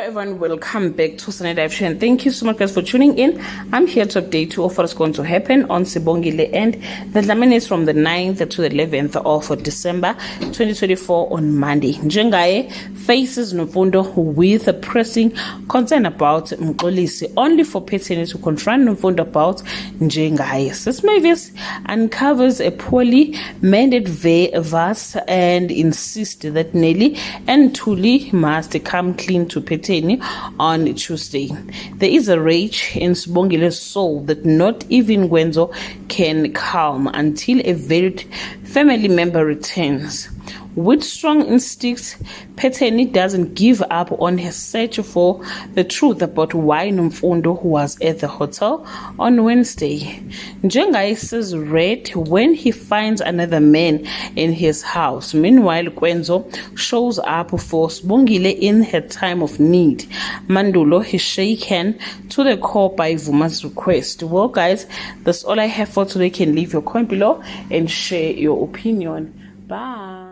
everyone, welcome back to Sunday Dive Show, and thank you so much guys for tuning in. I'm here to update you of what's going to happen on Sibongile and the Dlamini is from the 9th to the 11th of December 2024 on Monday. Njengaye faces Nomfundo with a pressing concern about Mxolisi, only for Phetheni to confront Nomfundo about Njengaye. Sis Mavis uncovers a poorly mended vase and insists that Nelly and Thuli must come clean to Phetheni on Tuesday. There is a rage in Sibongile's soul that not even Gwenzo can calm until a veiled family member returns. With strong instincts, Phetheni doesn't give up on her search for the truth about why Nomfundo was at the hotel on Wednesday. Njengaye says red when he finds another man in his house. Meanwhile, Gwenzo shows up for Sibongile in her time of need. Mandulo is shaken to the core by Vuma's request. Well guys, that's all I have for today. You can leave your comment below and share your opinion. Bye.